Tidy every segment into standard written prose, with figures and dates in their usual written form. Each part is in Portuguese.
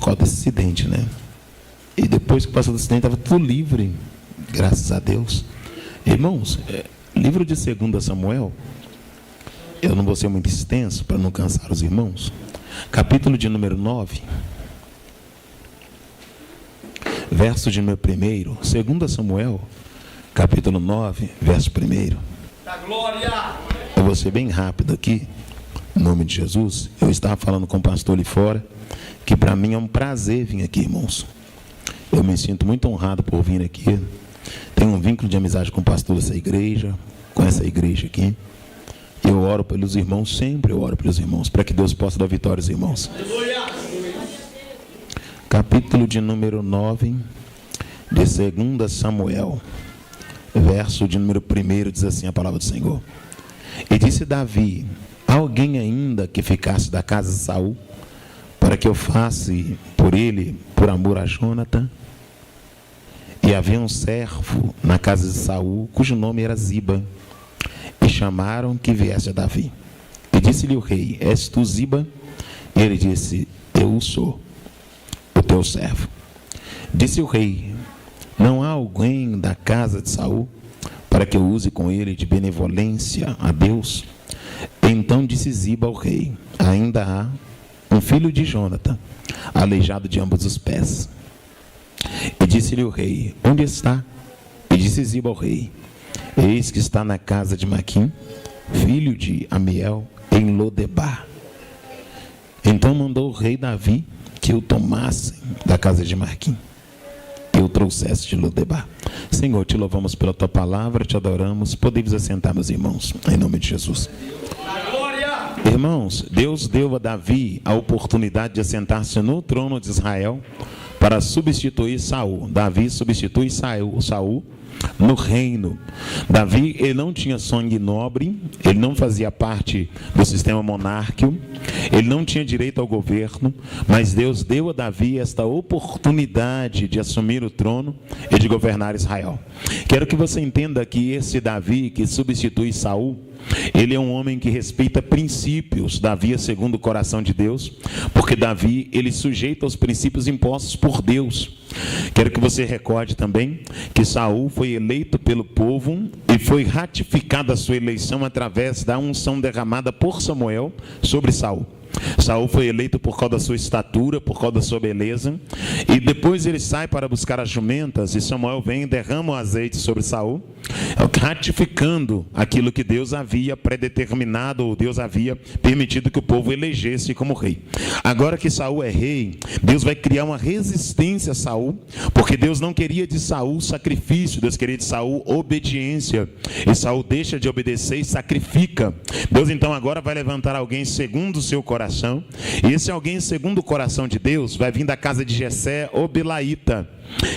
causa desse acidente, né? E depois que passou do acidente, estava tudo livre, graças a Deus. Irmãos, livro de 2 Samuel, eu não vou ser muito extenso para não cansar os irmãos. Capítulo de número 9, verso de número 1. 2 Samuel, capítulo 9, verso 1. Da glória! Eu vou ser bem rápido aqui, em nome de Jesus. Eu estava falando com o pastor ali fora, que para mim é um prazer vir aqui, irmãos. Eu me sinto muito honrado por vir aqui. Tenho um vínculo de amizade com o pastor dessa igreja, com essa igreja aqui. Eu oro pelos irmãos, sempre eu oro pelos irmãos, para que Deus possa dar vitória aos irmãos. Capítulo de número 9, de 2 Samuel, verso de número 1, diz assim a palavra do Senhor. E disse Davi: há alguém ainda que ficasse da casa de Saul, para que eu faça por ele, por amor a Jonatã? E havia um servo na casa de Saul, cujo nome era Ziba, e chamaram que viesse a Davi. E disse-lhe o rei: és tu Ziba? E ele disse: eu sou, o teu servo. Disse o rei: não há alguém da casa de Saul, para que eu use com ele de benevolência a Deus? Então disse Ziba ao rei: ainda há um filho de Jonatã, aleijado de ambos os pés. E disse-lhe o rei: onde está? E disse Ziba ao rei: eis que está na casa de Maquim, filho de Amiel, em Lodebar. Então mandou o rei Davi que o tomassem da casa de Maquim e o trouxesse de Lodebar. Senhor, te louvamos pela tua palavra, te adoramos. Podemos assentar, meus irmãos, em nome de Jesus. Irmãos, Deus deu a Davi a oportunidade de assentar-se no trono de Israel para substituir Saul. Davi substitui Saul no reino. Davi, ele não tinha sangue nobre, ele não fazia parte do sistema monárquico, ele não tinha direito ao governo, mas Deus deu a Davi esta oportunidade de assumir o trono e de governar Israel. Quero que você entenda que esse Davi que substitui Saul, ele é um homem que respeita princípios. Davi é segundo o coração de Deus, porque Davi, ele sujeita aos princípios impostos por Deus. Quero que você recorde também que Saul foi eleito pelo povo e foi ratificada a sua eleição através da unção derramada por Samuel sobre Saul. Saul foi eleito por causa da sua estatura, por causa da sua beleza, e depois ele sai para buscar as jumentas, e Samuel vem e derrama o azeite sobre Saul, ratificando aquilo que Deus havia predeterminado, ou Deus havia permitido que o povo elegesse como rei. Agora que Saul é rei, Deus vai criar uma resistência a Saul, porque Deus não queria de Saul sacrifício, Deus queria de Saul obediência, e Saul deixa de obedecer e sacrifica. Deus então agora vai levantar alguém segundo o seu coração, e esse alguém segundo o coração de Deus vai vir da casa de Jessé, o Belaíta.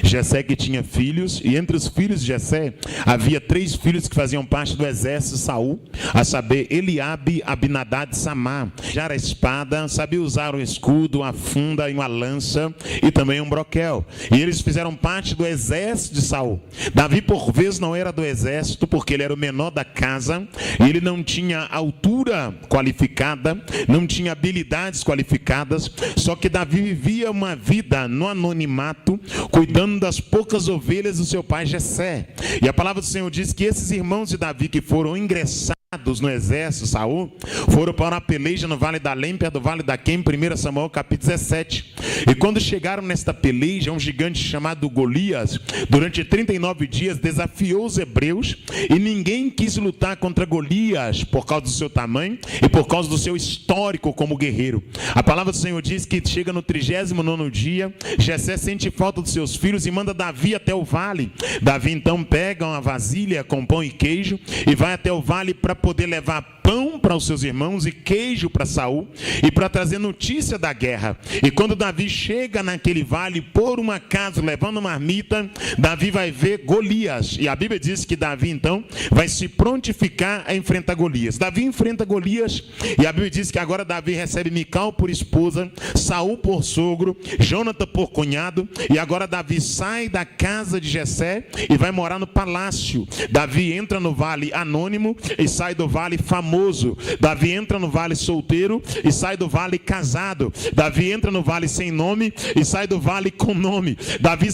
Jessé que tinha filhos, e entre os filhos de Jessé havia 3 filhos que faziam parte do exército de Saul, a saber, Eliabe, Abinadab e Samar. Já era a espada, sabia usar um escudo, uma funda e uma lança, e também um broquel, e eles fizeram parte do exército de Saul. Davi por vezes não era do exército, porque ele era o menor da casa, e ele não tinha altura qualificada, não tinha habilidades qualificadas, só que Davi vivia uma vida no anonimato, cuidando das poucas ovelhas do seu pai Jessé. E a palavra do Senhor diz que esses irmãos de Davi que foram ingressados no exército Saul, foram para uma peleja no Vale da Lêmpia, do Vale da Quem, 1 Samuel capítulo 17. E quando chegaram nesta peleja, um gigante chamado Golias, durante 39 dias desafiou os hebreus, e ninguém quis lutar contra Golias por causa do seu tamanho e por causa do seu histórico como guerreiro. A palavra do Senhor diz que chega no 39º dia, Jessé sente falta dos seus filhos e manda Davi até o vale. Davi então pega uma vasilha com pão e queijo e vai até o vale para poder levar pão para os seus irmãos e queijo para Saul, e para trazer notícia da guerra. E quando Davi chega naquele vale, por um acaso levando uma marmita, Davi vai ver Golias, e a Bíblia diz que Davi então vai se prontificar a enfrentar Golias. Davi enfrenta Golias, e a Bíblia diz que agora Davi recebe Mical por esposa, Saul por sogro, Jonatã por cunhado, e agora Davi sai da casa de Jessé e vai morar no palácio. Davi entra no vale anônimo e sai do vale famoso. isso, Davi entra no vale solteiro e sai do vale casado. Davi entra no vale sem nome e sai do vale com nome. Davi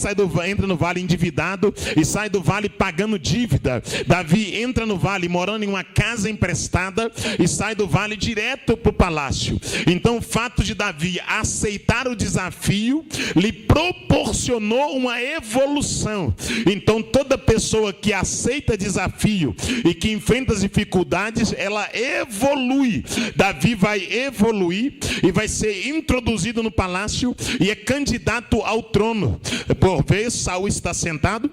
entra no vale endividado e sai do vale pagando dívida. Davi entra no vale morando em uma casa emprestada e sai do vale direto para o palácio. Então o fato de Davi aceitar o desafio lhe proporcionou uma evolução. Então toda pessoa que aceita desafio e que enfrenta as dificuldades, ela evolui. Davi vai evoluir e vai ser introduzido no palácio e é candidato ao trono. Por vez, Saul está sentado.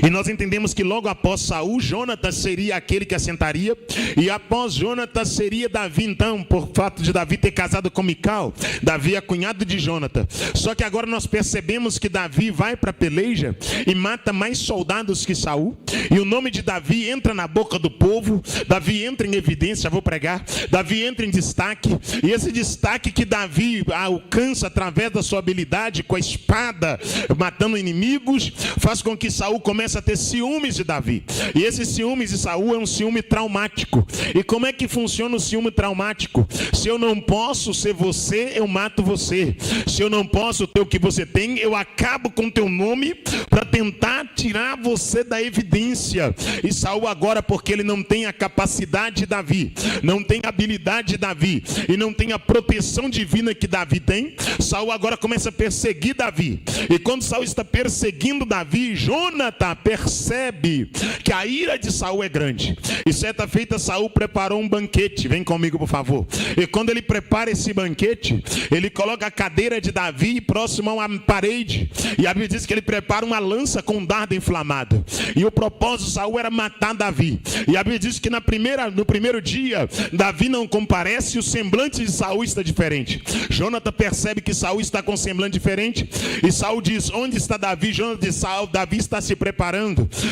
E nós entendemos que logo após Saul, Jonatas seria aquele que assentaria. E após Jonatas seria Davi. Então, por fato de Davi ter casado com Mical, Davi é cunhado de Jonatas. Só que agora nós percebemos que Davi vai para a peleja e mata mais soldados que Saul. E o nome de Davi entra na boca do povo. Davi entra em evidência, vou pregar. Davi entra em destaque. E esse destaque que Davi alcança através da sua habilidade com a espada, matando inimigos, faz com que Saul começa a ter ciúmes de Davi. E esse ciúmes de Saul é um ciúme traumático. E como é que funciona o ciúme traumático? Se eu não posso ser você, eu mato você. Se eu não posso ter o que você tem, eu acabo com teu nome para tentar tirar você da evidência. E Saul agora, porque ele não tem a capacidade de Davi, não tem a habilidade de Davi e não tem a proteção divina que Davi tem, Saul agora começa a perseguir Davi. E quando Saul está perseguindo Davi, Jonatas percebe que a ira de Saul é grande. E certa feita Saul preparou um banquete. Vem comigo, por favor. E quando ele prepara esse banquete, ele coloca a cadeira de Davi próximo a uma parede. E a Bíblia diz que ele prepara uma lança com um dardo inflamado. E o propósito de Saul era matar Davi. E a Bíblia diz que no primeiro dia, Davi não comparece e o semblante de Saul está diferente. Jonatas percebe que Saul está com um semblante diferente. E Saul diz: onde está Davi? Jonatas diz: Davi está se preparando.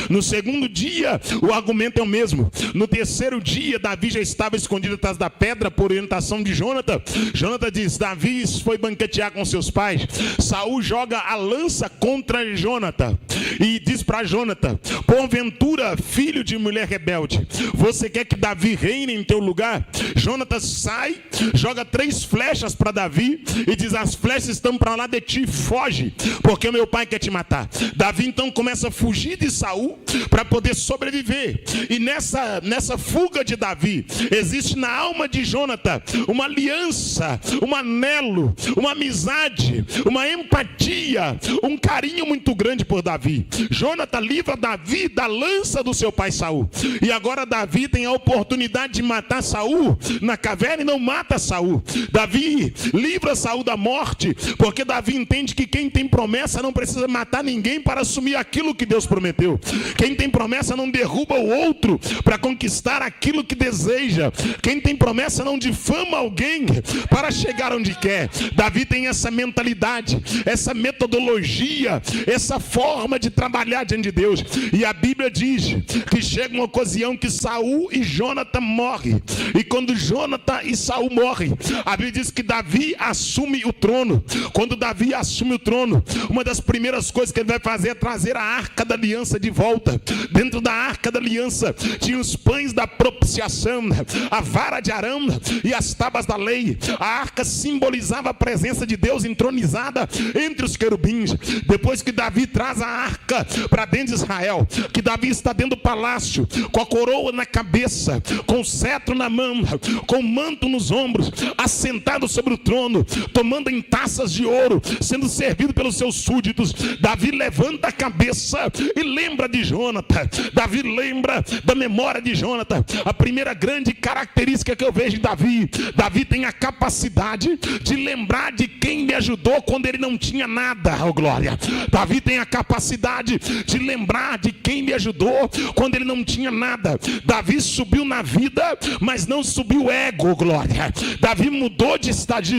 No segundo dia, o argumento é o mesmo. No terceiro dia, Davi já estava escondido atrás da pedra por orientação de Jonatas. Jonatas diz: Davi foi banquetear com seus pais. Saul joga a lança contra Jonatas e diz para Jonatas: porventura, filho de mulher rebelde, você quer que Davi reine em teu lugar? Jonatas sai, joga 3 flechas para Davi e diz: as flechas estão para lá de ti, foge, porque meu pai quer te matar. Davi então começa a fugir de Saul para poder sobreviver. E nessa fuga de Davi, existe na alma de Jonatas uma aliança, um anelo, uma amizade, uma empatia, um carinho muito grande por Davi. Jonatas livra Davi da lança do seu pai Saul. E agora Davi tem a oportunidade de matar Saul na caverna e não mata Saul. Davi livra Saul da morte, porque Davi entende que quem tem promessa não precisa matar ninguém para assumir aquilo que Deus prometeu. Quem tem promessa não derruba o outro para conquistar aquilo que deseja. Quem tem promessa não difama alguém para chegar onde quer. Davi tem essa mentalidade, essa metodologia, essa forma de trabalhar diante de Deus. E a Bíblia diz que chega uma ocasião que Saul e Jonatas morrem. E quando Jonatas e Saul morrem, a Bíblia diz que Davi assume o trono. Quando Davi assume o trono, uma das primeiras coisas que ele vai fazer é trazer a arca da aliança de volta. Dentro da arca da aliança tinha os pães da propiciação, a vara de Arão e as tábuas da lei. A arca simbolizava a presença de Deus entronizada entre os querubins. Depois que Davi traz a arca para dentro de Israel, que Davi está dentro do palácio, com a coroa na cabeça, com o cetro na mão, com o manto nos ombros, assentado sobre o trono, tomando em taças de ouro, sendo servido pelos seus súditos, Davi levanta a cabeça e lembra de Jonatas. Davi lembra da memória de Jonatas. A primeira grande característica que eu vejo de Davi: Davi tem a capacidade de lembrar de quem me ajudou quando ele não tinha nada. Oh glória! Davi tem a capacidade de lembrar de quem me ajudou quando ele não tinha nada. Davi subiu na vida, mas não subiu o ego. Oh glória! Davi mudou de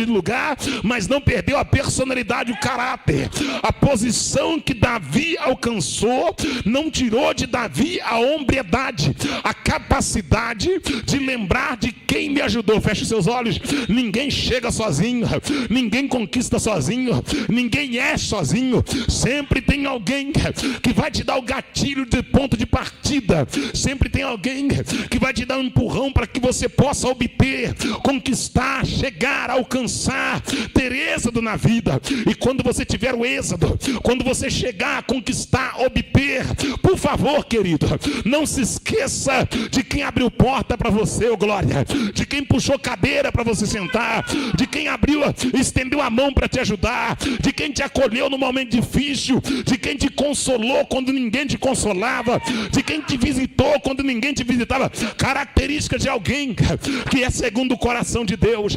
lugar, mas não perdeu a personalidade e o caráter. A posição que Davi alcançou não tirou de Davi a hombridade, a capacidade de lembrar de quem me ajudou. Feche seus olhos. Ninguém chega sozinho, ninguém conquista sozinho, ninguém é sozinho. Sempre tem alguém alguém que vai te dar o gatilho de ponto de partida. Sempre tem alguém que vai te dar um empurrão para que você possa obter, conquistar, chegar, alcançar, ter êxodo na vida. E quando você tiver o êxodo, quando você chegar a conquistar, obter, por favor, querido, não se esqueça de quem abriu porta para você, ô glória, de quem puxou cadeira para você sentar, de quem estendeu a mão para te ajudar, de quem te acolheu no momento difícil, de quem te consolou quando ninguém te consolava, de quem te visitou quando ninguém te visitava. Características de alguém que é segundo o coração de Deus.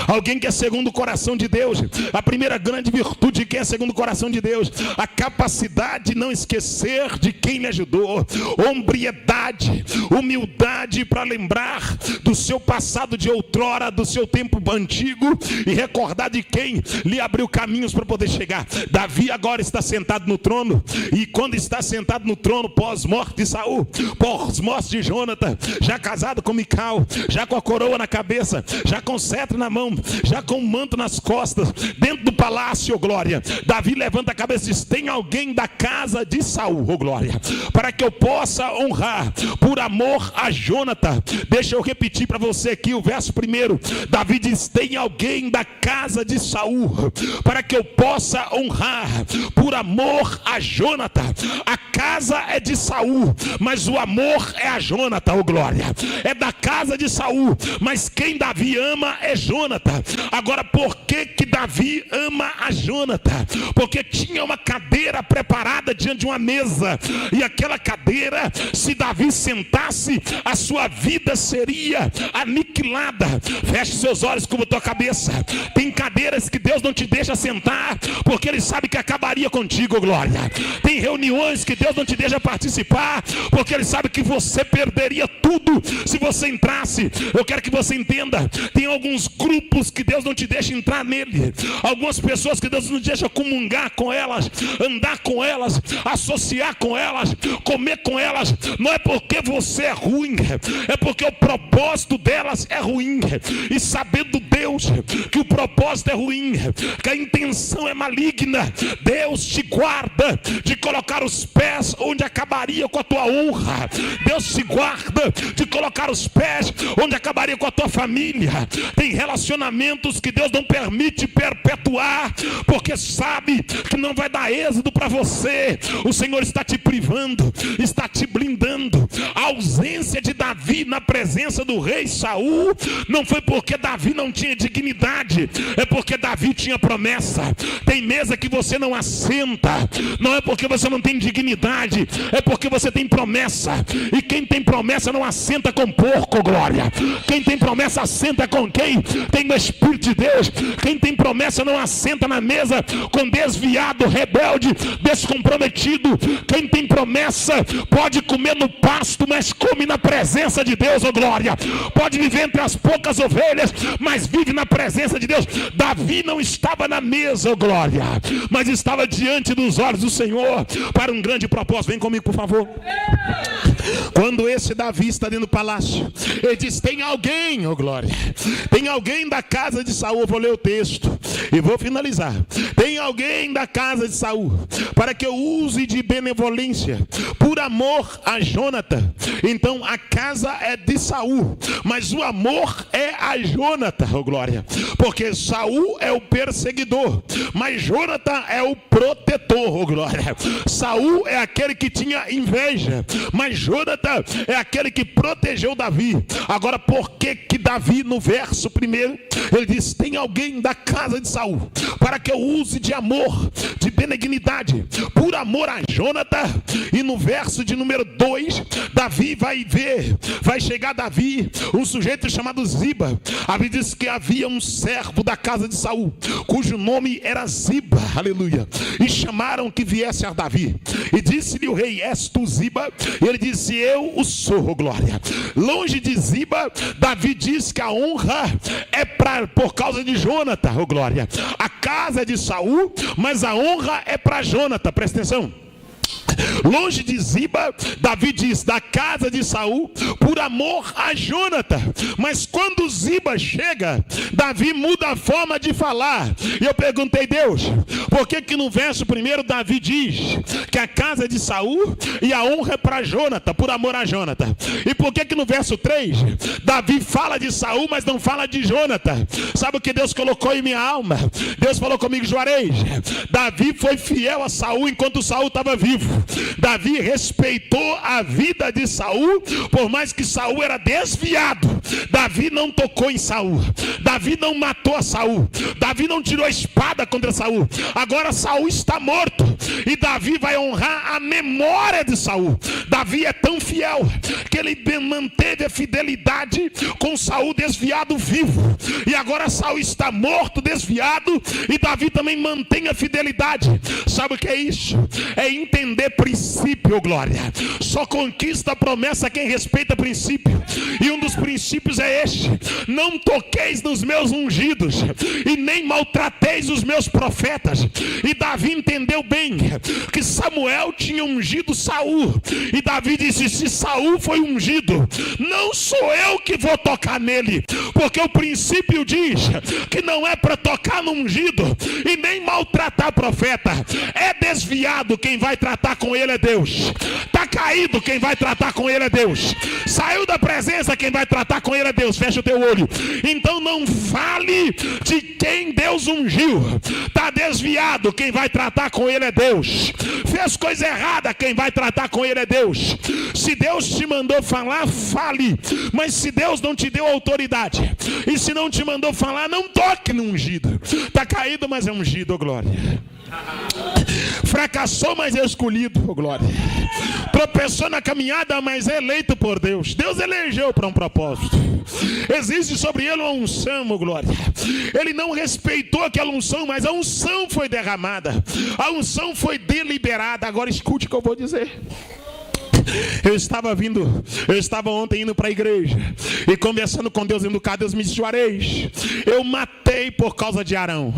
Alguém que é segundo o coração de Deus, a primeira grande virtude de quem é segundo o coração de Deus, a capacidade de não esquecer de quem lhe ajudou, hombridade, humildade para lembrar do seu passado de outrora, do seu tempo antigo e recordar de quem lhe abriu caminhos para poder chegar. Davi agora está sentado no trono, e quando está sentado no trono, pós-morte de Saul, pós-morte de Jonathan, já casado com Mical, já com a coroa na cabeça, já com cetro na mão, já com um manto nas costas, dentro do palácio, oh glória, Davi levanta a cabeça e diz: tem alguém da casa de Saul, oh glória, para que eu possa honrar, por amor a Jonathan. Deixa eu repetir para você aqui o verso primeiro. Davi diz: tem alguém da casa de Saul, para que eu possa honrar, por amor a Jonathan. A casa é de Saul, mas o amor é a Jonathan, oh glória, é da casa de Saul, mas quem Davi ama é Jonathan. Agora, por que Davi ama a Jonathan? Porque tinha uma cadeira preparada diante de uma mesa, e aquela cadeira, se Davi sentasse, a sua vida seria aniquilada. Feche seus olhos, curva tua cabeça. Tem cadeiras que Deus não te deixa sentar, porque Ele sabe que acabaria contigo, glória. Tem reuniões que Deus não te deixa participar, porque Ele sabe que você perderia tudo se você entrasse. Eu quero que você entenda, tem alguns grupos que Deus não te deixa entrar nele, algumas pessoas que Deus não te deixa comungar com elas, andar com elas, associar com elas, comer com elas. Não é porque você é ruim, é porque o propósito delas é ruim. E sabendo Deus que o propósito é ruim, que a intenção é maligna, Deus te guarda de colocar os pés onde acabaria com a tua honra. Deus te guarda de colocar os pés onde acabaria com a tua família. Tem relacionamentos que Deus não permite perpetuar, porque sabe que não vai dar êxito para você. O Senhor está te privando, está te blindando. A ausência de Davi na presença do rei Saul não foi porque Davi não tinha dignidade, é porque Davi tinha promessa. Tem mesa que você não assenta, não é porque você não tem dignidade, é porque você tem promessa. E quem tem promessa não assenta com porco, glória. Quem tem promessa assenta com quem tem o Espírito de Deus. Quem tem promessa não assenta na mesa com desviado, rebelde, descomprometido. Quem tem promessa pode comer no pasto, mas come na presença de Deus, oh glória. Pode viver entre as poucas ovelhas, mas vive na presença de Deus. Davi não estava na mesa, oh glória, mas estava diante dos olhos do Senhor para um grande propósito. Vem comigo, por favor. Quando esse Davi está dentro do palácio, ele diz: tem alguém, oh glória, tem alguém da casa de Saul. Eu vou ler o texto e vou finalizar. Tem alguém da casa de Saul, para que eu use de benevolência, por amor a Jonathan. Então a casa é de Saul, mas o amor é a Jonathan, oh glória, porque Saul é o perseguidor, mas Jonathan é o protetor, oh glória. Saul é aquele que tinha inveja, mas Jonathan é aquele que protegeu Davi. Agora, por que Davi, no verso primeiro, ele diz: tem alguém da casa de Saul, para que eu use de amor, de benignidade, por amor a Jonathan. E no verso de número 2, Davi vai chegar Davi, um sujeito chamado Ziba. A Bíblia diz que havia um servo da casa de Saul, cujo nome era Ziba, aleluia, e chamaram que viesse a Davi, e disse-lhe o rei: és tu Ziba? E ele disse: eu o sou, glória. Longe de Ziba, Davi diz que a honra é por causa de Jonathan, oh glória. A casa é de Saul, mas a honra é para Jonathan. Presta atenção. Longe de Ziba, Davi diz, da casa de Saul, por amor a Jônatas. Mas quando Ziba chega, Davi muda a forma de falar. E eu perguntei, Deus, por que no verso 1 Davi diz que a casa de Saul e a honra é para Jônatas, por amor a Jônatas? E por que no verso 3 Davi fala de Saul, mas não fala de Jônatas? Sabe o que Deus colocou em minha alma? Deus falou comigo, Juarez, Davi foi fiel a Saul enquanto Saul estava vivo. Davi respeitou a vida de Saul, por mais que Saul era desviado. Davi não tocou em Saul, Davi não matou a Saul, Davi não tirou a espada contra Saul. Agora Saul está morto e Davi vai honrar a memória de Saul. Davi é tão fiel que ele manteve a fidelidade com Saul desviado vivo, e agora Saul está morto, desviado, e Davi também mantém a fidelidade. Sabe o que é isso? É entender princípio, glória. Só conquista a promessa quem respeita princípio, e um dos princípios é este: não toqueis nos meus ungidos e nem maltrateis os meus profetas. E Davi entendeu bem que Samuel tinha ungido Saul, e Davi disse, se Saul foi ungido, não sou eu que vou tocar nele, porque o princípio diz que não é para tocar no ungido e nem maltratar profeta. É desviado, quem vai tratar com ele é Deus. Está caído, quem vai tratar com ele é Deus. Saiu da presença, quem vai tratar com ele é Deus. Fecha o teu olho. Então não fale de quem Deus ungiu. Está desviado, quem vai tratar com ele é Deus. Fez coisa errada, quem vai tratar com ele é Deus. Se Deus te mandou falar, fale. Mas se Deus não te deu autoridade, e se não te mandou falar, não toque no ungido. Está caído, mas é ungido, oh glória. Fracassou, mas é escolhido, oh glória. Tropeçou na caminhada, mas é eleito por Deus. Deus elegeu para um propósito. Existe sobre ele uma unção, oh glória. Ele não respeitou aquela unção, mas a unção foi derramada, a unção foi deliberada. Agora escute o que eu vou dizer. Eu estava ontem indo para a igreja e conversando com Deus, indo cá, Deus me disse, Juarez, eu matei por causa de Arão,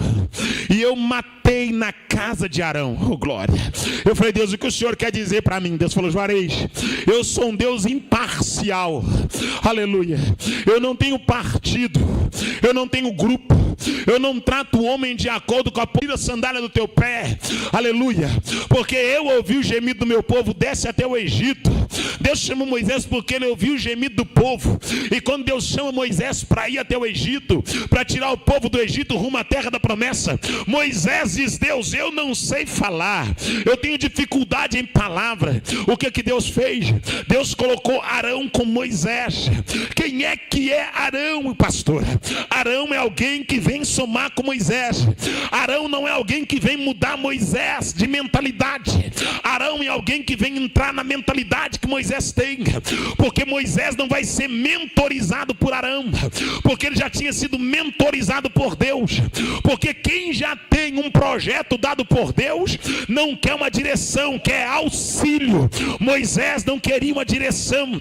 e eu matei na casa de Arão, oh glória. Eu falei, Deus, o que o Senhor quer dizer para mim? Deus falou, Juarez, eu sou um Deus imparcial, aleluia. Eu não tenho partido, eu não tenho grupo, eu não trato o homem de acordo com a sandália do teu pé, aleluia. Porque eu ouvi o gemido do meu povo, desce até o Egito. Deus chamou Moisés porque ele ouviu o gemido do povo. E quando Deus chama Moisés para ir até o Egito, para tirar o povo do Egito rumo à terra da promessa, Moisés diz, Deus, eu não sei falar, eu tenho dificuldade em palavra. O que Deus fez? Deus colocou Arão com Moisés. Quem é que é Arão, pastor? Arão é alguém que vem somar com Moisés. Arão não é alguém que vem mudar Moisés de mentalidade. Arão é alguém que vem entrar na mentalidade que Moisés tem, porque Moisés não vai ser mentorizado por Arão, porque ele já tinha sido mentorizado por Deus. Porque quem já tem um projeto dado por Deus não quer uma direção, quer auxílio. Moisés não queria uma direção,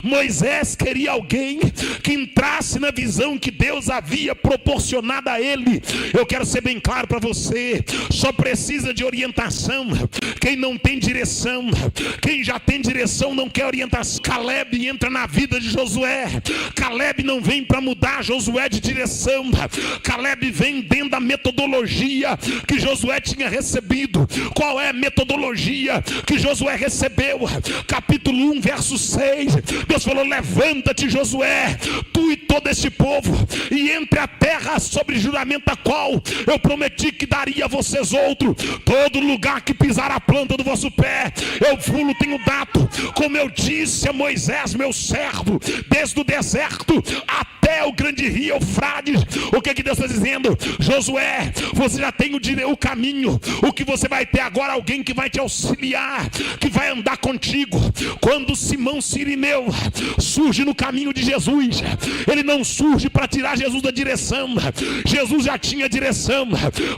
Moisés queria alguém que entrasse na visão que Deus havia proporcionado a ele. Eu quero ser bem claro para você, só precisa de orientação quem não tem direção. Quem já tem direção não quer orientação. Caleb entra na vida de Josué. Caleb não vem para mudar Josué de direção. Caleb vem dentro da metodologia que Josué tinha recebido. Qual é a metodologia que Josué recebeu? Capítulo 1, verso 6. Deus falou, levanta-te, Josué, tu e todo esse povo, e entre a terra sobre juramento a qual eu prometi que daria a vocês outro. Todo lugar que pisar a planta do vosso pé, eu vos tenho dado, como eu disse a Moisés, meu servo, desde o deserto até o grande rio Eufrates. O que Deus está dizendo? Josué, você já tem o caminho. O que você vai ter agora? Alguém que vai te auxiliar, que vai andar contigo. Quando Simão Cirineu surge no caminho de Jesus, ele não surge para tirar Jesus da direção. Jesus já tinha direção.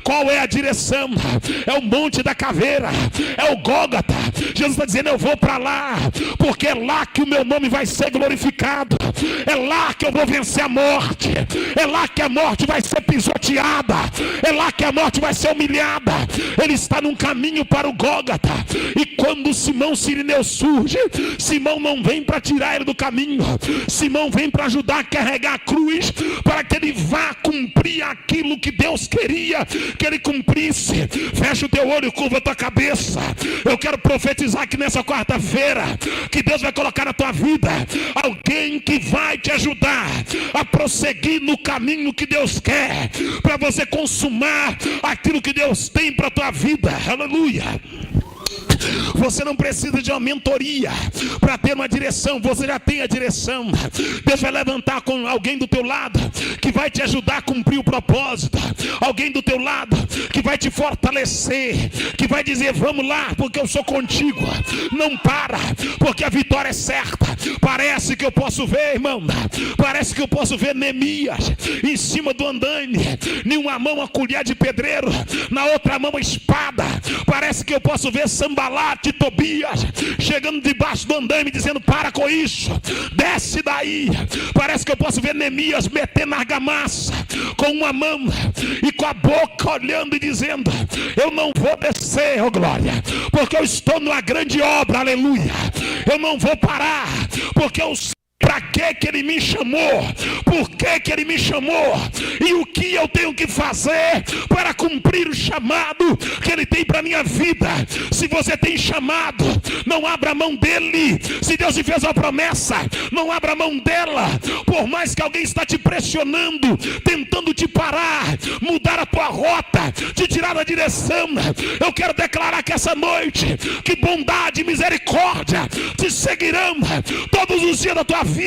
Qual é a direção? É o Monte da Caveira, é o Gólgota. Jesus está dizendo, eu vou para lá, porque é lá que o meu nome vai ser glorificado, é lá que eu vou vencer vencer a morte. É lá que a morte vai ser pisoteada. É lá que a morte vai ser humilhada. Ele está num caminho para o Gólgota. E quando Simão Cirineu surge, Simão não vem para tirar ele do caminho. Simão vem para ajudar a carregar a cruz, para que ele vá cumprir aquilo que Deus queria que ele cumprisse. Fecha o teu olho, curva a tua cabeça. Eu quero profetizar que nessa quarta-feira, que Deus vai colocar na tua vida alguém que vai te ajudar a prosseguir no caminho que Deus quer, para você consumar aquilo que Deus tem para a tua vida. Aleluia. Você não precisa de uma mentoria para ter uma direção, você já tem a direção. Deus vai levantar com alguém do teu lado que vai te ajudar a cumprir o propósito. Alguém do teu lado que vai te fortalecer, que vai dizer: vamos lá, porque eu sou contigo. Não para, porque a vitória é certa. Parece que eu posso ver, irmão, parece que eu posso ver Neemias em cima do andaime, em uma mão a colher de pedreiro, na outra mão a espada. Parece que eu posso ver Sambalat e Tobias chegando debaixo do andaime dizendo: para com isso, desce daí. Parece que eu posso ver Neemias metendo argamassa com uma mão e com a boca olhando e dizendo: eu não vou descer, oh glória, porque eu estou numa grande obra, aleluia. Eu não vou parar, porque eu sei para que ele me chamou, por que ele me chamou e o que eu tenho que fazer para cumprir o chamado que ele tem para a minha vida. Se você tem chamado, não abra mão dele. Se Deus te fez uma promessa, não abra mão dela. Por mais que alguém está te pressionando, tentando te parar, mudar a tua rota, te tirar da direção, eu quero declarar que essa noite, que bondade e misericórdia te seguirão todos os dias da tua vida.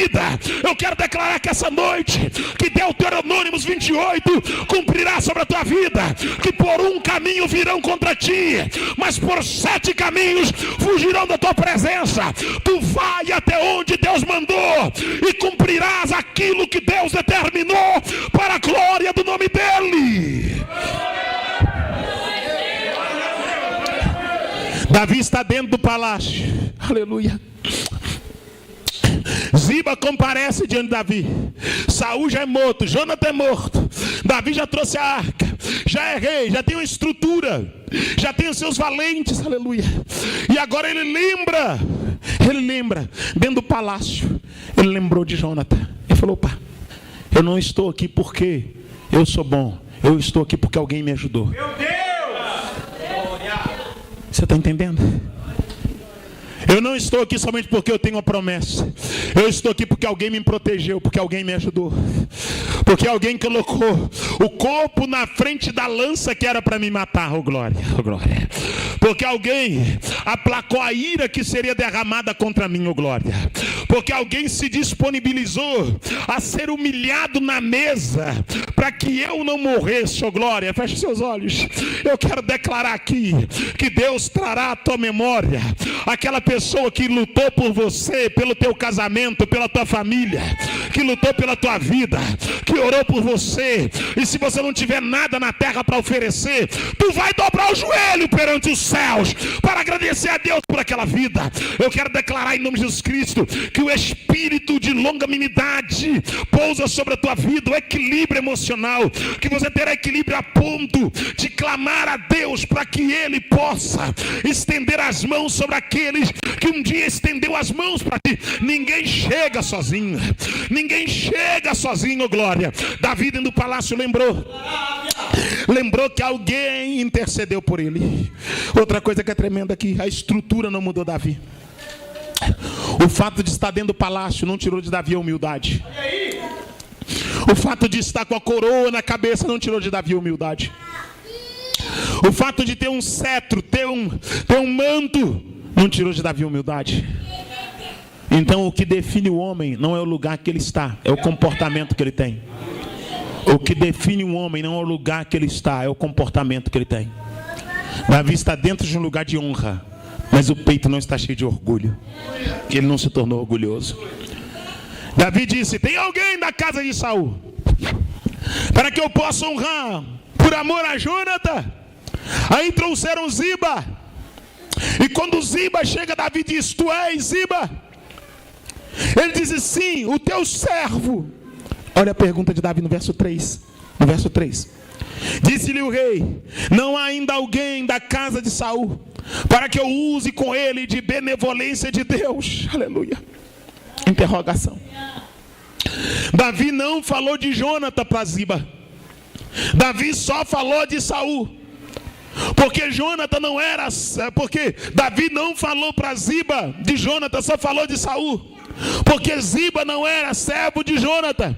Eu quero declarar que essa noite, que Deuteronômio 28 cumprirá sobre a tua vida, que por um caminho virão contra ti, mas por 7 caminhos fugirão da tua presença. Tu vai até onde Deus mandou e cumprirás aquilo que Deus determinou para a glória do nome dele. Davi está dentro do palácio, aleluia. Ziba comparece diante de Davi. Saul já é morto, Jonathan é morto, Davi já trouxe a arca, já é rei, já tem uma estrutura, já tem os seus valentes, aleluia. E agora ele lembra, dentro do palácio, ele lembrou de Jonathan. Ele falou: opa, eu não estou aqui porque eu sou bom, eu estou aqui porque alguém me ajudou. Meu Deus! Você está entendendo? Eu não estou aqui somente porque eu tenho uma promessa. Eu estou aqui porque alguém me protegeu, porque alguém me ajudou, porque alguém colocou o corpo na frente da lança que era para me matar, oh glória, oh glória. Porque alguém aplacou a ira que seria derramada contra mim, oh glória. Porque alguém se disponibilizou a ser humilhado na mesa para que eu não morresse, oh glória. Feche seus olhos. Eu quero declarar aqui que Deus trará à tua memória aquela pessoa que lutou por você, pelo teu casamento, pela tua família, que lutou pela tua vida, que orou por você. E se você não tiver nada na terra para oferecer, tu vai dobrar o joelho perante os céus para agradecer a Deus por aquela vida. Eu quero declarar em nome de Jesus Cristo que o espírito de longanimidade pousa sobre a tua vida, o equilíbrio emocional, que você terá equilíbrio a ponto de clamar a Deus para que Ele possa estender as mãos sobre aqueles que um dia estendeu as mãos para ti. Ninguém chega sozinho, ninguém chega sozinho, glória. Davi dentro do palácio lembrou que alguém intercedeu por ele. Outra coisa que é tremenda aqui, a estrutura não mudou Davi. O fato de estar dentro do palácio não tirou de Davi a humildade. O fato de estar com a coroa na cabeça não tirou de Davi a humildade. O fato de ter um cetro, ter um manto, não tirou de Davi a humildade. Então o que define o homem não é o lugar que ele está, é o comportamento que ele tem. O que define um homem não é o lugar que ele está, é o comportamento que ele tem. Davi está dentro de um lugar de honra, mas o peito não está cheio de orgulho. Ele não se tornou orgulhoso. Davi disse: tem alguém da casa de Saul para que eu possa honrar por amor a Jonathan? Aí trouxeram Ziba. E quando Ziba chega, Davi diz: tu és Ziba? Ele diz: sim, o teu servo Olha a pergunta de Davi no verso 3. No verso 3. Disse-lhe o rei: não há ainda alguém da casa de Saul, para que eu use com ele de benevolência de Deus. Aleluia. Interrogação. Davi não falou de Jônatan para Ziba. Davi só falou de Saul. Porque Jônatan não era, porque Davi não falou para Ziba de Jônatan, só falou de Saul. Porque Ziba não era servo de Jônatan,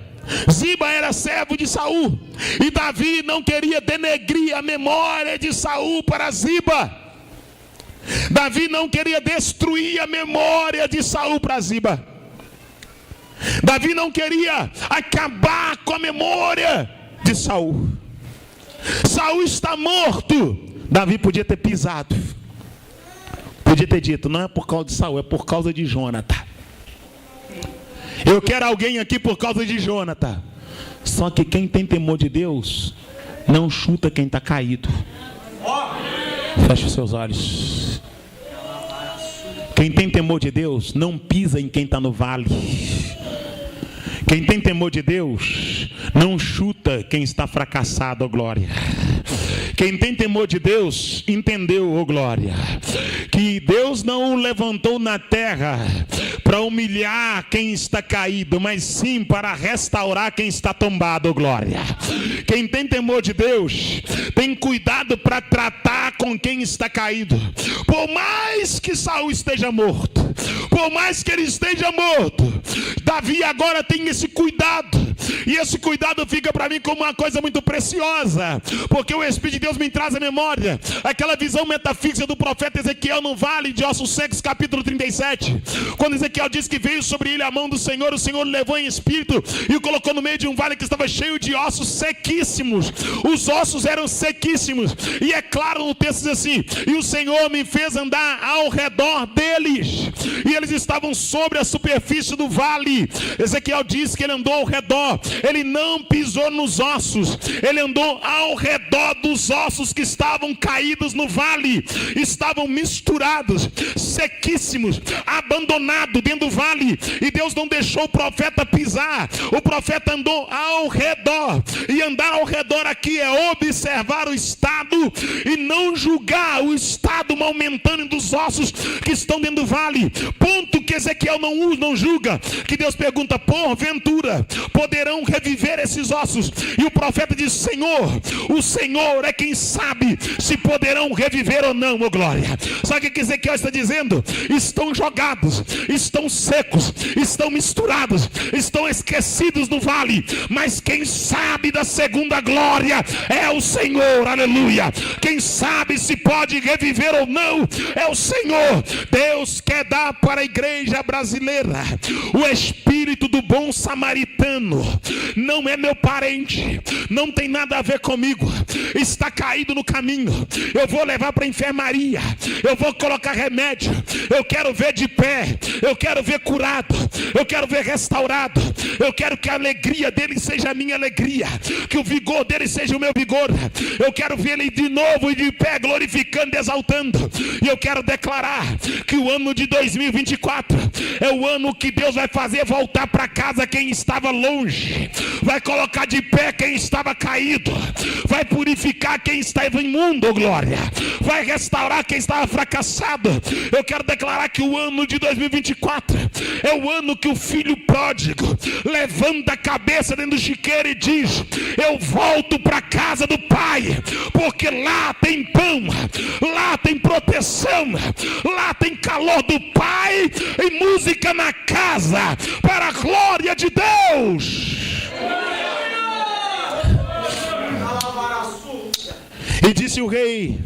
Ziba era servo de Saul. E Davi não queria denegrir a memória de Saul para Ziba. Davi não queria destruir a memória de Saul para Ziba. Davi não queria acabar com a memória de Saul. Saul está morto. Davi podia ter pisado, podia ter dito: não é por causa de Saul, é por causa de Jônatan. Eu quero alguém aqui por causa de Jônatan. Só que quem tem temor de Deus não chuta quem está caído. Feche os seus olhos. Quem tem temor de Deus não pisa em quem está no vale. Quem tem temor de Deus não chuta quem está fracassado, ó glória. Quem tem temor de Deus entendeu, ó glória, que Deus não o levantou na terra para humilhar quem está caído, mas sim para restaurar quem está tombado, ó glória. Quem tem temor de Deus tem cuidado para tratar com quem está caído. Por mais que Saul esteja morto, por mais que ele esteja morto, Davi agora tem esse cuidado. E esse cuidado fica para mim como uma coisa muito preciosa, porque o Espírito de Deus me traz à memória aquela visão metafísica do profeta Ezequiel no vale de ossos secos, capítulo 37. Quando Ezequiel diz que veio sobre ele a mão do Senhor, o Senhor o levou em espírito e o colocou no meio de um vale que estava cheio de ossos sequíssimos. Os ossos eram sequíssimos. E é claro no texto diz assim: e o Senhor me fez andar ao redor deles, e eles estavam sobre a superfície do vale. Ezequiel diz que ele andou ao redor, ele não pisou nos ossos, ele andou ao redor dos ossos que estavam caídos no vale, estavam misturados, sequíssimos, abandonados dentro do vale, e Deus não deixou o profeta pisar. O profeta andou ao redor, e andar ao redor aqui é observar o estado e não julgar o estado aumentando dos ossos que estão dentro do vale. Ponto que Ezequiel não julga, que Deus pergunta: porventura poderão reviver esses ossos? E o profeta diz: Senhor, o Senhor é quem sabe se poderão reviver ou não, ó glória. Sabe o que Ezequiel está dizendo? Estão jogados, estão secos, estão misturados, estão esquecidos no vale, mas quem sabe da segunda glória é o Senhor, aleluia. Quem sabe se pode reviver ou não é o Senhor. Deus quer dar para a igreja brasileira o espírito do bom samaritano. Não é meu parente, não tem nada a ver comigo, está caído no caminho, eu vou levar para a enfermaria, eu vou colocar remédio, eu quero ver de pé, eu quero ver curado, eu quero ver restaurado, eu quero que a alegria dele seja a minha alegria, que o vigor dele seja o meu vigor, eu quero ver ele de novo e de pé glorificando e exaltando. E eu quero declarar que o ano de 2024 é o ano que Deus vai fazer voltar para casa quem estava longe, vai colocar de pé quem estava caído, vai purificar quem estava imundo, glória, vai restaurar quem estava fracassado. Eu quero declarar que o ano de 2024 é o ano que o filho pródigo levanta a cabeça dentro do chiqueiro e diz: eu volto para a casa do pai, porque lá tem pão, lá tem proteção, lá tem calor do pai e música na casa para a glória de Deus. E disse o rei: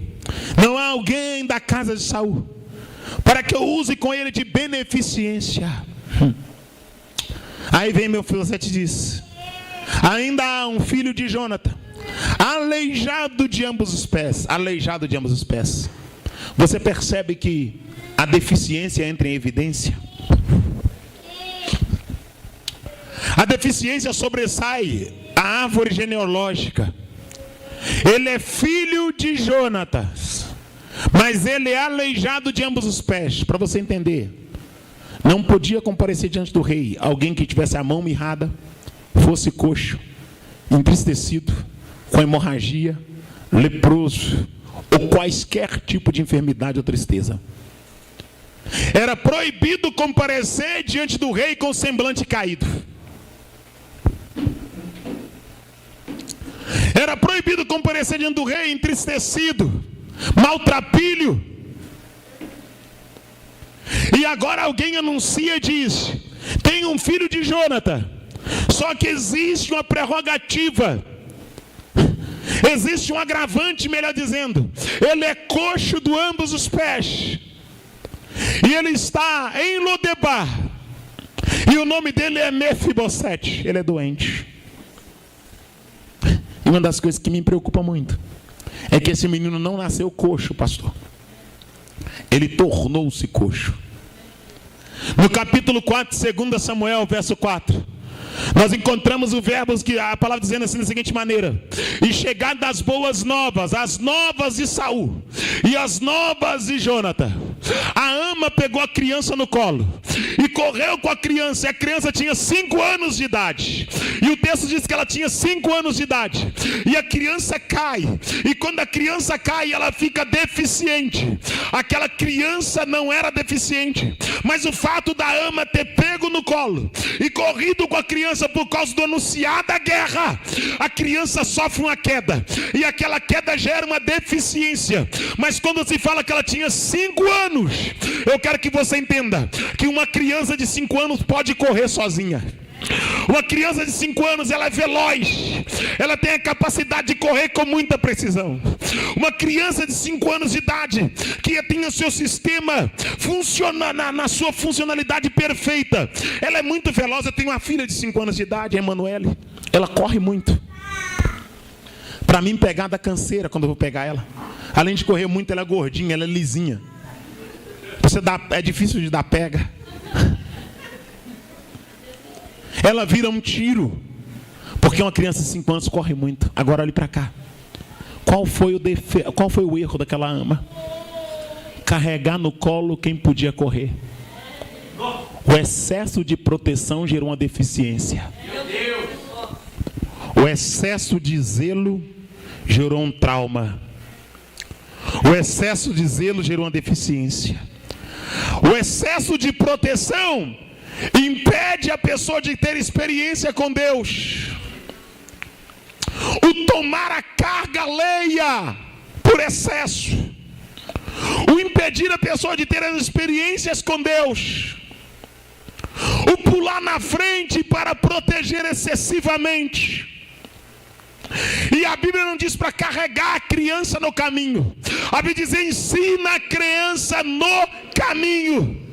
não há alguém da casa de Saul para que eu use com ele de beneficência. Aí vem meu filosete e diz: ainda há um filho de Jônatan, aleijado de ambos os pés. Aleijado de ambos os pés. Você percebe que a deficiência entra em evidência. A deficiência sobressai a árvore genealógica. Ele é filho de Jônatan, mas ele é aleijado de ambos os pés. Para você entender, não podia comparecer diante do rei alguém que tivesse a mão mirrada, fosse coxo, entristecido, com hemorragia, leproso, ou quaisquer tipo de enfermidade ou tristeza, era proibido comparecer diante do rei com o semblante caído. Era proibido comparecer diante do rei entristecido, maltrapilho. E agora alguém anuncia e diz: tem um filho de Jônatan. Só que existe uma prerrogativa, existe um agravante, melhor dizendo. Ele é coxo de ambos os pés, e ele está em Lodebar, e o nome dele é Mefibosete. Ele é doente. E uma das coisas que me preocupa muito é que esse menino não nasceu coxo, pastor. Ele tornou-se coxo. No capítulo 4, 2 Samuel, verso 4, nós encontramos o verbo, que a palavra dizendo assim da seguinte maneira: e chegadas as boas novas, as novas de Saul e as novas de Jônatan, a ama pegou a criança no colo e correu com a criança, e a criança tinha 5 anos de idade, e o texto diz que ela tinha 5 anos de idade, e a criança cai, e quando a criança cai, ela fica deficiente. Aquela criança não era deficiente, mas o fato da ama ter pego no colo e corrido com a criança por causa do anunciar da guerra, a criança sofre uma queda, e aquela queda gera uma deficiência. Mas quando se fala que ela tinha 5 anos, eu quero que você entenda que uma criança de 5 anos pode correr sozinha. Uma criança de 5 anos, ela é veloz, ela tem a capacidade de correr com muita precisão. Uma criança de 5 anos de idade, que tem o seu sistema funcionando na sua funcionalidade perfeita, ela é muito veloz. Eu tenho uma filha de 5 anos de idade, a Emanuele, ela corre muito. Para mim pegar dá canseira quando eu vou pegar ela. Além de correr muito, ela é gordinha, ela é lisinha. É difícil de dar pega. Ela vira um tiro, porque uma criança de 5 anos corre muito. Agora olhe para cá. Qual foi o erro daquela ama? Carregar no colo quem podia correr. O excesso de proteção gerou uma deficiência. O excesso de zelo gerou um trauma. O excesso de zelo gerou uma deficiência. O excesso de proteção impede a pessoa de ter experiência com Deus. O tomar a carga alheia por excesso, o impedir a pessoa de ter as experiências com Deus, o pular na frente para proteger excessivamente. E a Bíblia não diz para carregar a criança no caminho. A Bíblia diz: ensina a criança no caminho.